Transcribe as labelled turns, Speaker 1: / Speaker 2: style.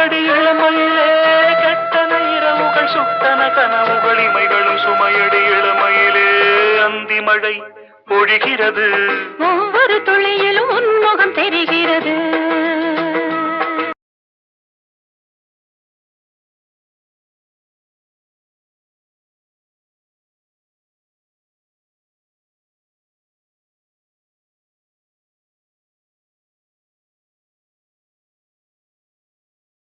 Speaker 1: அடி இளமையிலே கெட்டன இரவுகள் சுட்டன கனவுகள் இமைகளும் சுமையடி இளமையிலே அந்தி மழை பொழிகிறது
Speaker 2: ஒவ்வொரு துளியிலும் உன்முகம் தெரிகிறது